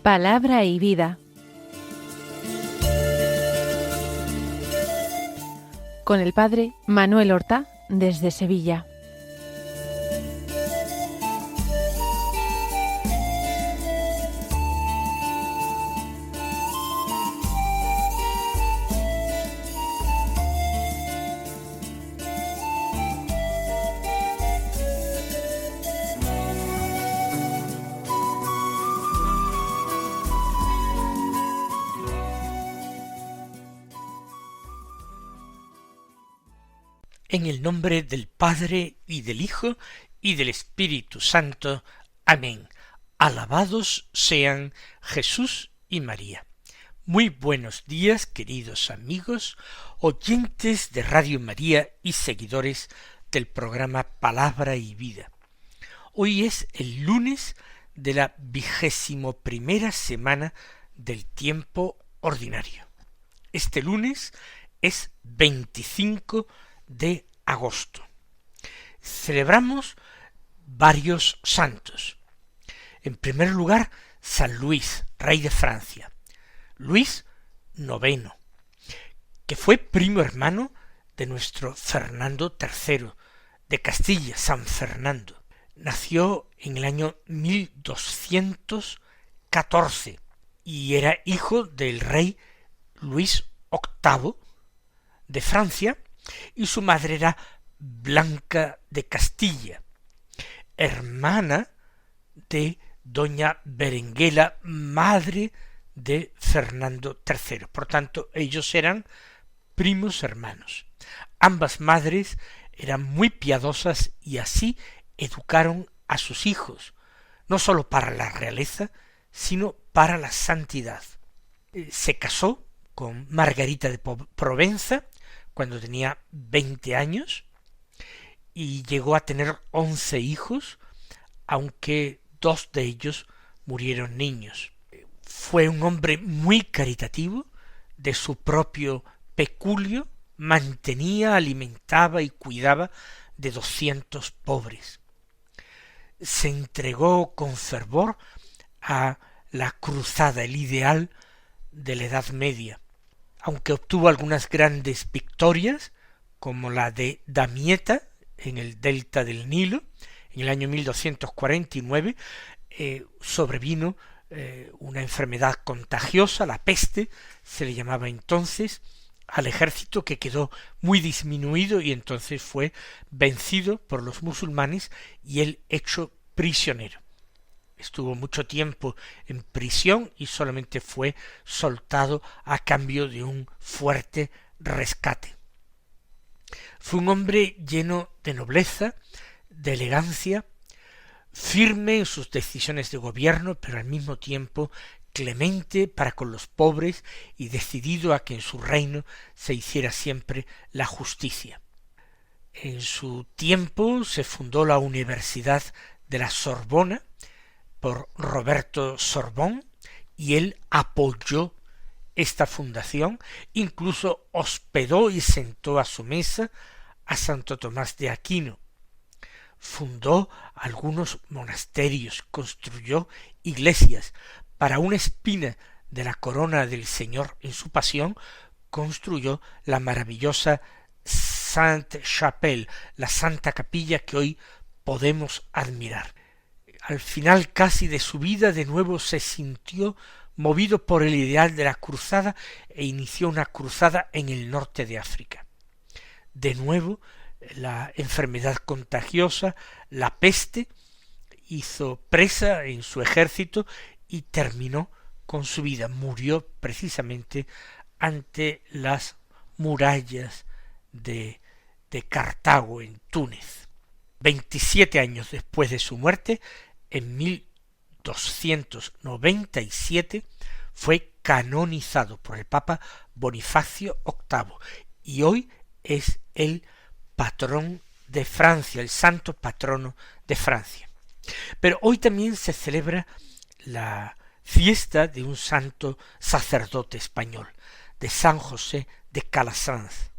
Palabra y vida. Con el padre Manuel Horta, desde Sevilla. En el nombre del Padre, y del Hijo, y del Espíritu Santo. Amén. Alabados sean Jesús y María. Muy buenos días, queridos amigos, oyentes de Radio María y seguidores del programa Palabra y Vida. Hoy es el lunes de la 21ª semana del tiempo ordinario. Este lunes es 25 de agosto. Celebramos varios santos. En primer lugar, San Luis, rey de Francia. Luis IX, que fue primo hermano de nuestro Fernando III, de Castilla, San Fernando. Nació en el año 1214 y era hijo del rey Luis VIII de Francia, y su madre era Blanca de Castilla, hermana de doña Berenguela, madre de Fernando III. Por tanto, ellos eran primos hermanos. Ambas madres eran muy piadosas y así educaron a sus hijos, no sólo para la realeza, sino para la santidad. Se casó con Margarita de Provenza cuando tenía 20 años, y llegó a tener 11 hijos, aunque 2 de ellos murieron niños. Fue un hombre muy caritativo, de su propio peculio, mantenía, alimentaba y cuidaba de 200 pobres. Se entregó con fervor a la cruzada, el ideal de la Edad Media. Aunque obtuvo algunas grandes victorias, como la de Damieta, en el delta del Nilo, en el año 1249, sobrevino una enfermedad contagiosa, la peste, se le llamaba entonces, al ejército, que quedó muy disminuido y entonces fue vencido por los musulmanes y él hecho prisionero. Estuvo mucho tiempo en prisión y solamente fue soltado a cambio de un fuerte rescate. Fue un hombre lleno de nobleza, de elegancia, firme en sus decisiones de gobierno, pero al mismo tiempo clemente para con los pobres y decidido a que en su reino se hiciera siempre la justicia. En su tiempo se fundó la Universidad de la Sorbona por Roberto Sorbón, y él apoyó esta fundación, incluso hospedó y sentó a su mesa a Santo Tomás de Aquino. Fundó algunos monasterios, construyó iglesias. Para una espina de la corona del Señor en su pasión, construyó la maravillosa Sainte-Chapelle, la Santa Capilla que hoy podemos admirar. Al final casi de su vida de nuevo se sintió movido por el ideal de la cruzada e inició una cruzada en el norte de África. De nuevo la enfermedad contagiosa, la peste, hizo presa en su ejército y terminó con su vida. Murió precisamente ante las murallas de Cartago, en Túnez. 27 años después de su muerte, en 1297, fue canonizado por el Papa Bonifacio VIII y hoy es el patrón de Francia, el santo patrono de Francia. Pero hoy también se celebra la fiesta de un santo sacerdote español, de San José de Calasanz,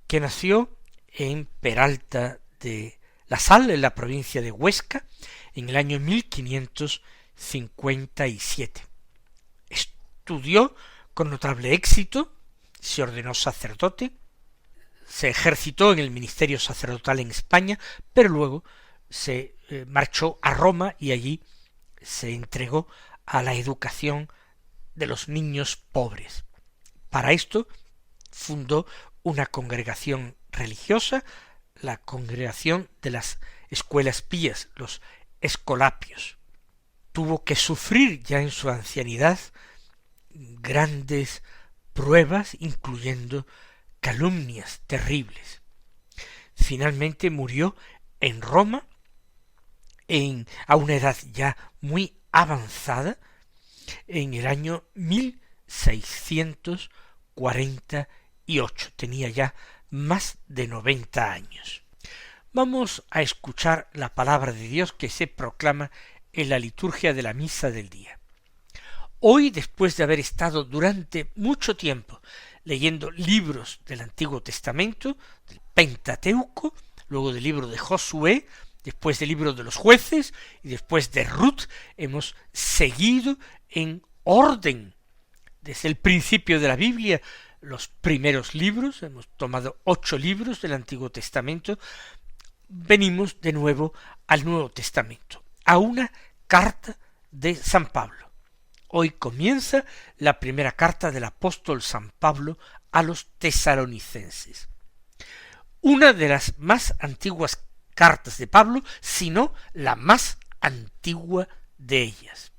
que nació en Peralta de la Sal, en la provincia de Huesca, en el año 1500 57. Estudió con notable éxito, se ordenó sacerdote, se ejercitó en el ministerio sacerdotal en España, pero luego se marchó a Roma y allí se entregó a la educación de los niños pobres. Para esto fundó una congregación religiosa, la congregación de las escuelas pías, los escolapios. Tuvo que sufrir ya en su ancianidad grandes pruebas, incluyendo calumnias terribles. Finalmente murió en Roma a una edad ya muy avanzada, en el año 1648. Tenía ya más de 90 años. Vamos a escuchar la palabra de Dios que se proclama en la liturgia de la misa del día. Hoy, después de haber estado durante mucho tiempo leyendo libros del Antiguo Testamento, del Pentateuco, luego del libro de Josué, después del libro de los jueces y después de Ruth, hemos seguido en orden desde el principio de la Biblia los primeros libros, hemos tomado 8 libros del Antiguo Testamento, venimos de nuevo al Nuevo Testamento, a una carta de San Pablo. Hoy comienza la primera carta del apóstol San Pablo a los tesalonicenses. Una de las más antiguas cartas de Pablo, sino la más antigua de ellas.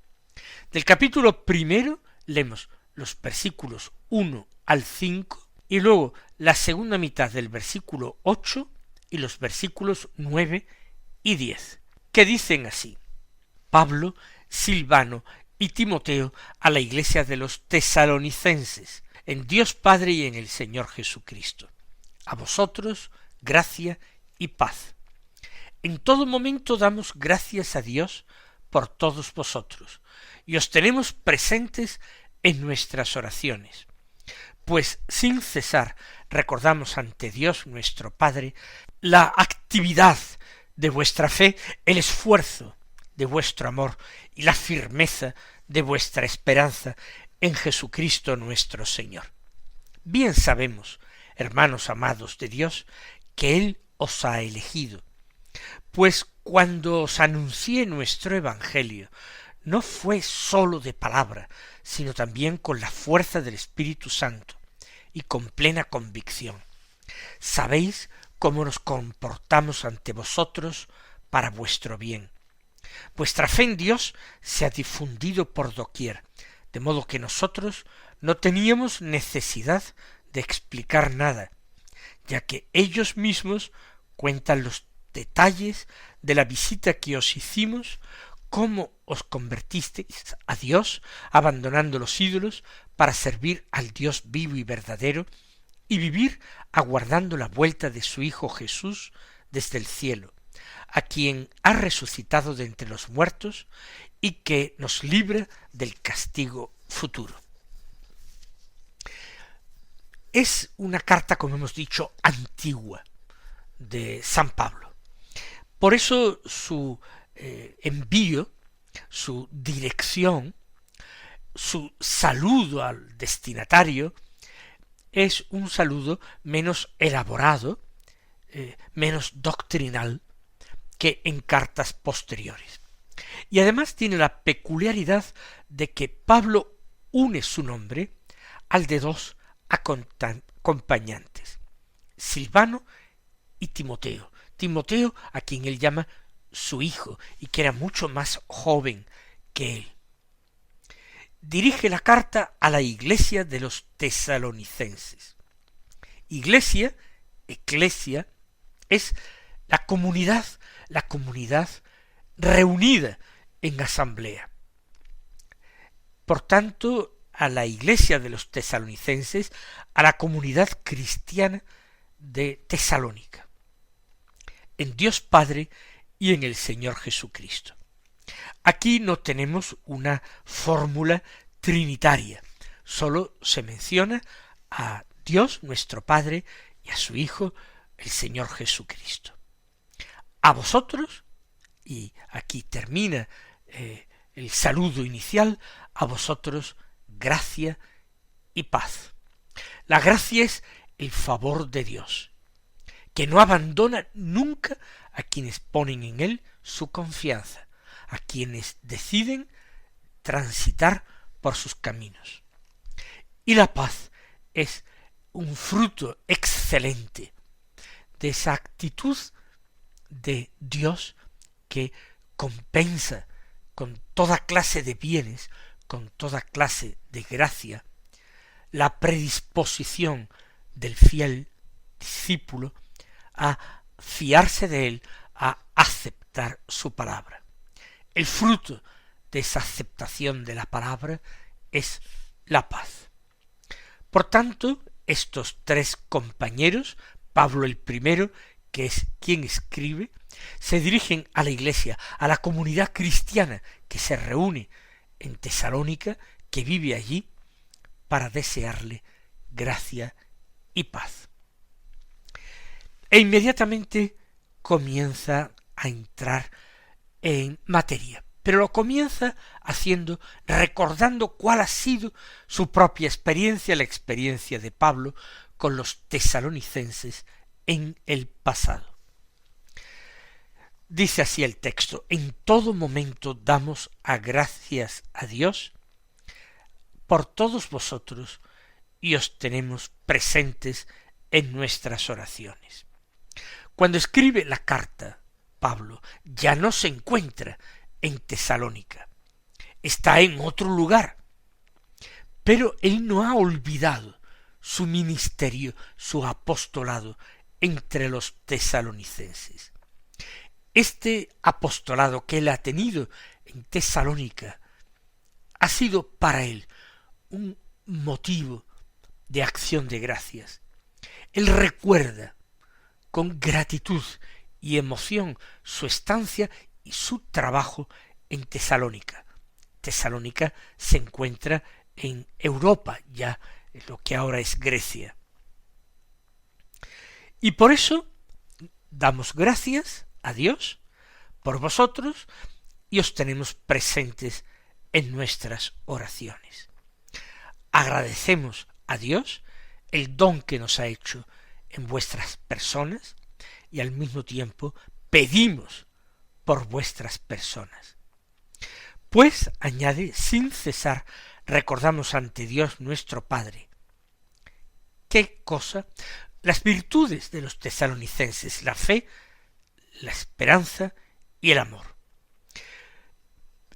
Del capítulo primero leemos los versículos 1 al 5 y luego la segunda mitad del versículo 8 y los versículos 9 y 10, que dicen así: Pablo, Silvano y Timoteo a la iglesia de los tesalonicenses, en Dios Padre y en el Señor Jesucristo. A vosotros, gracia y paz. En todo momento damos gracias a Dios por todos vosotros, y os tenemos presentes en nuestras oraciones, pues sin cesar recordamos ante Dios nuestro Padre la actividad de vuestra fe, el esfuerzo de vuestro amor y la firmeza de vuestra esperanza en Jesucristo nuestro Señor. Bien sabemos, hermanos amados de Dios, que Él os ha elegido, pues cuando os anuncié nuestro Evangelio, no fue sólo de palabra, sino también con la fuerza del Espíritu Santo y con plena convicción. Sabéis cómo nos comportamos ante vosotros para vuestro bien. Vuestra fe en Dios se ha difundido por doquier, de modo que nosotros no teníamos necesidad de explicar nada, ya que ellos mismos cuentan los detalles de la visita que os hicimos, cómo os convertisteis a Dios, abandonando los ídolos para servir al Dios vivo y verdadero, y vivir aguardando la vuelta de su Hijo Jesús desde el cielo, a quien ha resucitado de entre los muertos y que nos libra del castigo futuro. Es una carta, como hemos dicho, antigua de San Pablo. Por eso su envío, su dirección, su saludo al destinatario es un saludo menos elaborado, menos doctrinal que en cartas posteriores. Y además tiene la peculiaridad de que Pablo une su nombre al de dos acompañantes, Silvano y Timoteo. Timoteo, a quien él llama su hijo, y que era mucho más joven que él. Dirige la carta a la iglesia de los tesalonicenses. Iglesia, eclesia, es la comunidad reunida en asamblea. Por tanto, a la iglesia de los tesalonicenses, a la comunidad cristiana de Tesalónica, en Dios Padre y en el Señor Jesucristo. Aquí no tenemos una fórmula trinitaria, sólo se menciona a Dios nuestro Padre y a su Hijo, el Señor Jesucristo. A vosotros, y aquí termina el saludo inicial, a vosotros gracia y paz. La gracia es el favor de Dios, que no abandona nunca a quienes ponen en él su confianza, a quienes deciden transitar por sus caminos. Y la paz es un fruto excelente de esa actitud de Dios que compensa con toda clase de bienes, con toda clase de gracia, la predisposición del fiel discípulo a fiarse de él, a aceptar su palabra. El fruto de esa aceptación de la palabra es la paz. Por tanto, estos tres compañeros, Pablo el primero, que es quien escribe, se dirigen a la iglesia, a la comunidad cristiana que se reúne en Tesalónica, que vive allí, para desearle gracia y paz. E inmediatamente comienza a entrar en materia, pero lo comienza recordando cuál ha sido su propia experiencia, la experiencia de Pablo con los tesalonicenses en el pasado. Dice así el texto: en todo momento damos gracias a Dios por todos vosotros y os tenemos presentes en nuestras oraciones. Cuando escribe la carta, Pablo ya no se encuentra en Tesalónica, está en otro lugar, pero él no ha olvidado su ministerio, su apostolado entre los tesalonicenses. Este apostolado que él ha tenido en Tesalónica ha sido para él un motivo de acción de gracias. Él recuerda con gratitud y emoción su estancia y su trabajo en Tesalónica. Tesalónica se encuentra en Europa, ya en lo que ahora es Grecia. Y por eso damos gracias a Dios por vosotros y os tenemos presentes en nuestras oraciones. Agradecemos a Dios el don que nos ha hecho en vuestras personas y al mismo tiempo pedimos por vuestras personas. Pues, añade, sin cesar recordamos ante Dios nuestro Padre. ¿Qué cosa? Las virtudes de los tesalonicenses, la fe, la esperanza y el amor.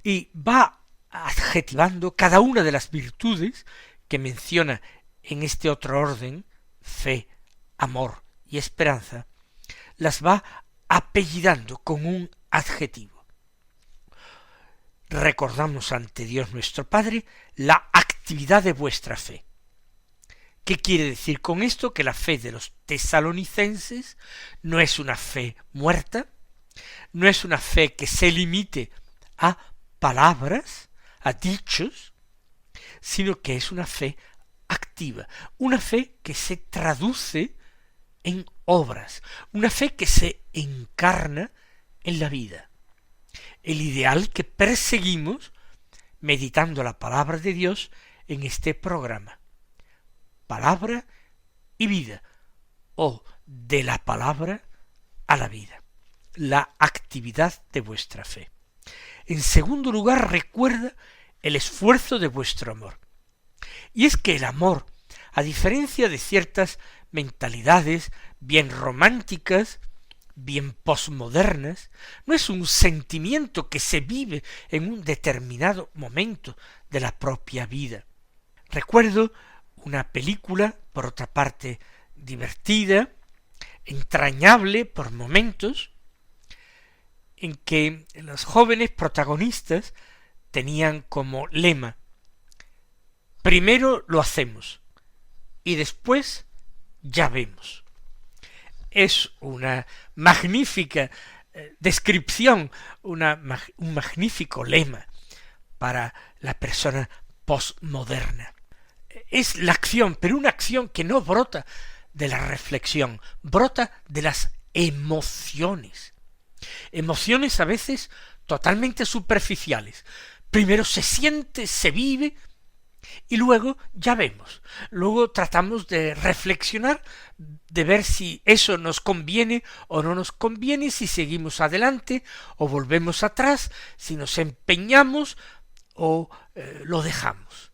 Y va adjetivando cada una de las virtudes que menciona en este otro orden, fe, amor y esperanza, las va apellidando con un adjetivo. Recordamos ante Dios nuestro Padre la actividad de vuestra fe. ¿Qué quiere decir con esto? Que la fe de los tesalonicenses no es una fe muerta, no es una fe que se limite a palabras, a dichos, sino que es una fe activa, una fe que se traduce en obras, una fe que se encarna en la vida. El ideal que perseguimos meditando la palabra de Dios en este programa. Palabra y vida, o de la palabra a la vida, la actividad de vuestra fe. En segundo lugar, recuerda el esfuerzo de vuestro amor. Y es que el amor, a diferencia de ciertas mentalidades bien románticas, bien posmodernas, no es un sentimiento que se vive en un determinado momento de la propia vida. Recuerdo una película, por otra parte divertida, entrañable por momentos, en que los jóvenes protagonistas tenían como lema: primero lo hacemos y después ya vemos. Es una magnífica descripción, un magnífico lema para la persona posmoderna. Es la acción, pero una acción que no brota de la reflexión, brota de las emociones. Emociones a veces totalmente superficiales, Primero se siente, se vive, y luego ya vemos. Luego tratamos de reflexionar, de ver si eso nos conviene o no nos conviene, si seguimos adelante o volvemos atrás, si nos empeñamos o lo dejamos.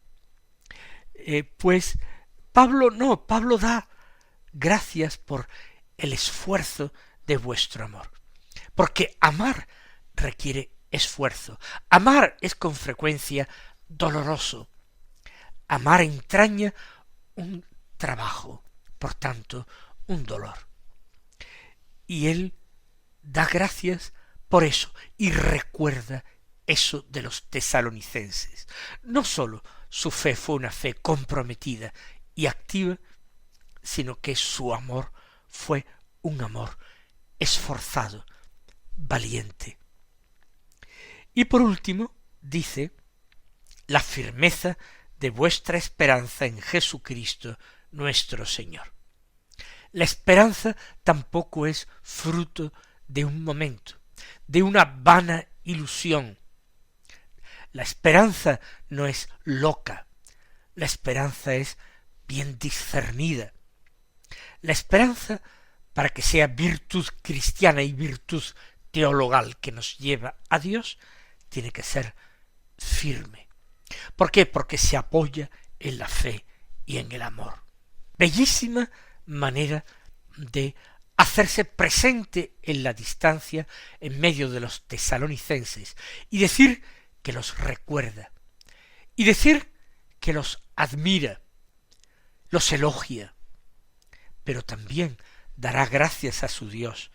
Pues Pablo no, Pablo da gracias por el esfuerzo de vuestro amor. Porque amar requiere esfuerzo. Amar es con frecuencia doloroso. Amar entraña un trabajo, por tanto, un dolor. Y él da gracias por eso y recuerda eso de los tesalonicenses. No sólo su fe fue una fe comprometida y activa, sino que su amor fue un amor esforzado, valiente. Y por último, dice, la firmeza de vuestra esperanza en Jesucristo nuestro Señor. La esperanza tampoco es fruto de un momento, de una vana ilusión. La esperanza no es loca, la esperanza es bien discernida. La esperanza, para que sea virtud cristiana y virtud teologal que nos lleva a Dios, tiene que ser firme. ¿Por qué? Porque se apoya en la fe y en el amor. Bellísima manera de hacerse presente en la distancia en medio de los tesalonicenses y decir que los recuerda y decir que los admira, los elogia, pero también dará gracias a su Dios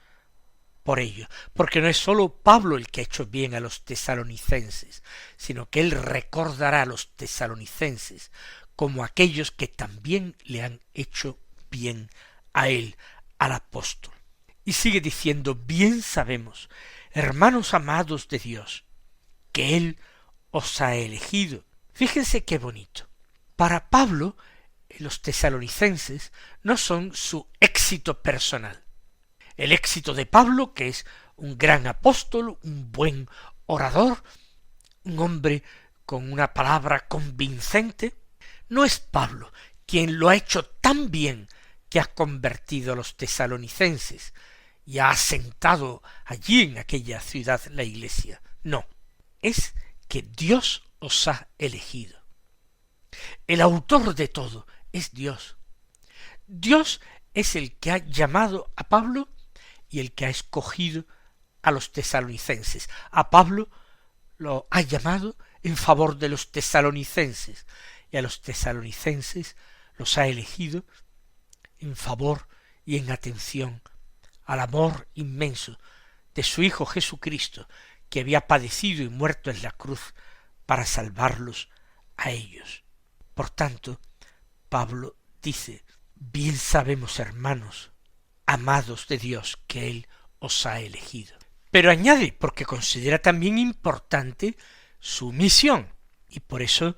por ello, porque no es sólo Pablo el que ha hecho bien a los tesalonicenses, sino que él recordará a los tesalonicenses como aquellos que también le han hecho bien a él, al apóstol. Y sigue diciendo, bien sabemos, hermanos amados de Dios, que él os ha elegido. Fíjense qué bonito. Para Pablo, los tesalonicenses no son su éxito personal. El éxito de Pablo, que es un gran apóstol, un buen orador, un hombre con una palabra convincente, no es Pablo quien lo ha hecho tan bien que ha convertido a los tesalonicenses y ha asentado allí en aquella ciudad la iglesia. No, es que Dios os ha elegido. El autor de todo es Dios. Dios es el que ha llamado a Pablo y el que ha escogido a los tesalonicenses. A Pablo lo ha llamado en favor de los tesalonicenses y a los tesalonicenses los ha elegido en favor y en atención al amor inmenso de su Hijo Jesucristo, que había padecido y muerto en la cruz para salvarlos a ellos. Por tanto, Pablo dice, bien sabemos, hermanos, amados de Dios, que Él os ha elegido. Pero añade, porque considera también importante su misión, y por eso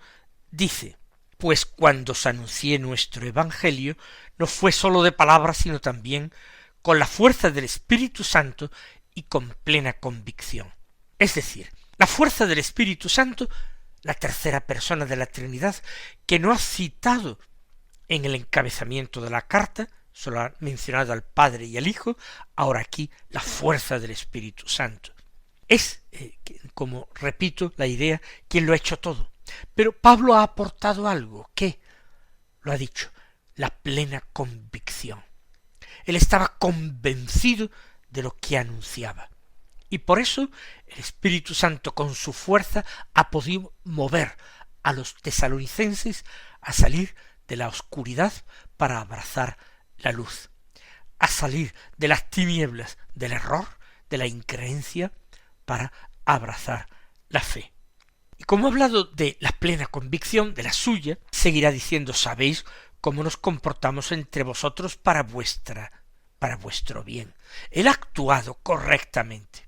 dice, pues cuando os anuncié nuestro Evangelio, no fue sólo de palabras, sino también con la fuerza del Espíritu Santo y con plena convicción. Es decir, la fuerza del Espíritu Santo, la tercera persona de la Trinidad, que no ha citado en el encabezamiento de la carta, solo ha mencionado al Padre y al Hijo, ahora aquí la fuerza del Espíritu Santo. Es, como repito, la idea, quien lo ha hecho todo. Pero Pablo ha aportado algo, ¿qué? Lo ha dicho, la plena convicción. Él estaba convencido de lo que anunciaba. Y por eso el Espíritu Santo con su fuerza ha podido mover a los tesalonicenses a salir de la oscuridad para abrazar la luz, a salir de las tinieblas del error, de la increencia, para abrazar la fe. Y como ha hablado de la plena convicción, de la suya, seguirá diciendo, sabéis cómo nos comportamos entre vosotros para vuestro bien. Él ha actuado correctamente.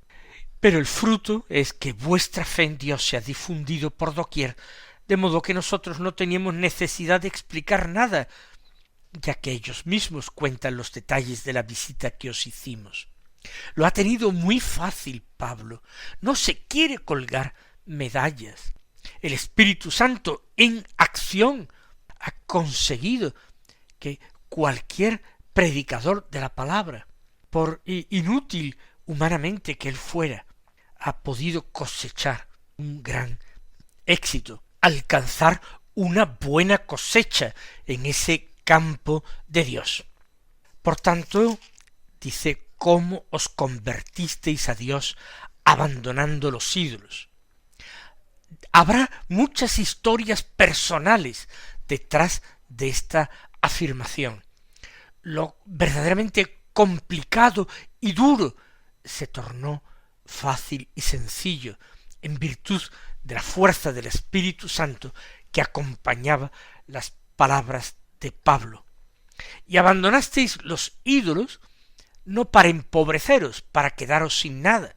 Pero el fruto es que vuestra fe en Dios se ha difundido por doquier, de modo que nosotros no teníamos necesidad de explicar nada, ya que ellos mismos cuentan los detalles de la visita que os hicimos. Lo ha tenido muy fácil Pablo, no se quiere colgar medallas. el Espíritu Santo en acción ha conseguido que cualquier predicador de la palabra, por inútil humanamente que él fuera, ha podido cosechar un gran éxito, alcanzar una buena cosecha en ese campo de Dios. Por tanto, dice, ¿cómo os convertisteis a Dios abandonando los ídolos? Habrá muchas historias personales detrás de esta afirmación. Lo verdaderamente complicado y duro se tornó fácil y sencillo en virtud de la fuerza del Espíritu Santo que acompañaba las palabras de Pablo. Y abandonasteis los ídolos no para empobreceros, para quedaros sin nada,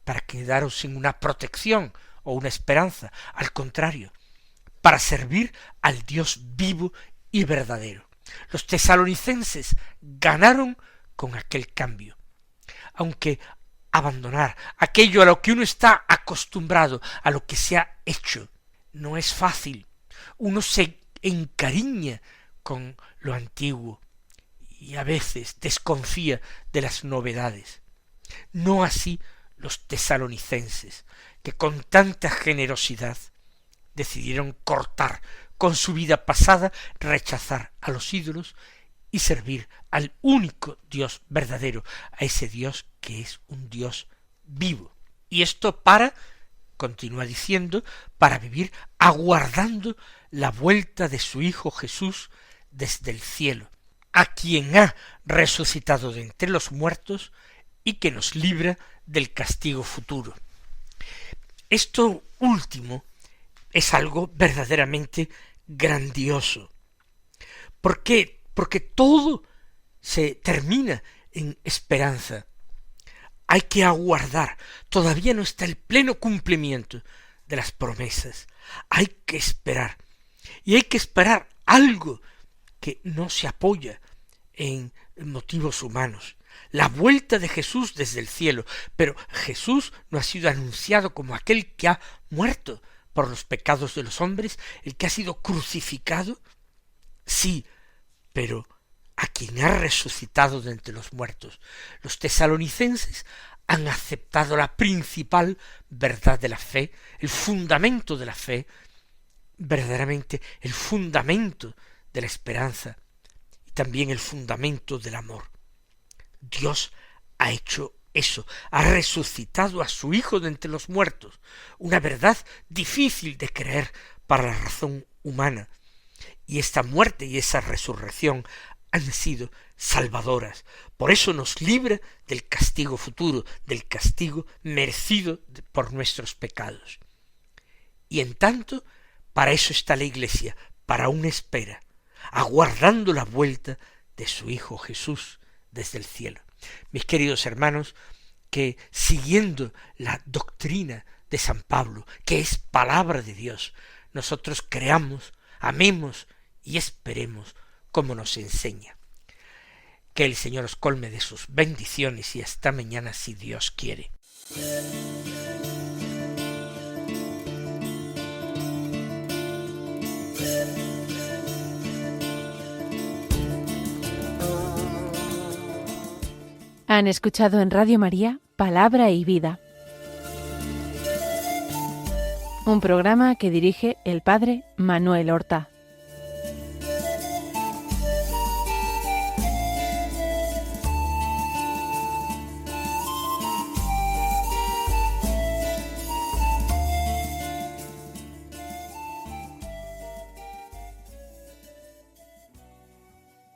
para quedaros sin una protección o una esperanza, al contrario, para servir al Dios vivo y verdadero. Los tesalonicenses ganaron con aquel cambio. Aunque abandonar aquello a lo que uno está acostumbrado, a lo que se ha hecho, no es fácil. Uno se encariña con lo antiguo y a veces desconfía de las novedades. No así los tesalonicenses, que con tanta generosidad decidieron cortar con su vida pasada, rechazar a los ídolos y servir al único Dios verdadero, a ese Dios que es un Dios vivo. Y esto continúa diciendo, para vivir aguardando la vuelta de su Hijo Jesús desde el cielo, a quien ha resucitado de entre los muertos y que nos libra del castigo futuro. Esto último es algo verdaderamente grandioso. ¿Por qué? Porque todo se termina en esperanza. Hay que aguardar. Todavía no está el pleno cumplimiento de las promesas. Hay que esperar. Y hay que esperar algo que no se apoya en motivos humanos. La vuelta de Jesús desde el cielo. Pero Jesús no ha sido anunciado como aquel que ha muerto por los pecados de los hombres, el que ha sido crucificado. Sí, pero a quien ha resucitado de entre los muertos. Los tesalonicenses han aceptado la principal verdad de la fe, el fundamento de la fe, verdaderamente el fundamento de la esperanza y también el fundamento del amor. Dios ha hecho eso, ha resucitado a su Hijo de entre los muertos, una verdad difícil de creer para la razón humana. Y esta muerte y esa resurrección han sido salvadoras. Por eso nos libra del castigo futuro, del castigo merecido por nuestros pecados. Y en tanto, para eso está la Iglesia, para una espera, aguardando la vuelta de su Hijo Jesús desde el cielo. Mis queridos hermanos, que siguiendo la doctrina de San Pablo, que es palabra de Dios, nosotros creamos, amemos y esperemos como nos enseña. Que el Señor os colme de sus bendiciones y hasta mañana si Dios quiere. Han escuchado en Radio María Palabra y Vida, un programa que dirige el Padre Manuel Horta.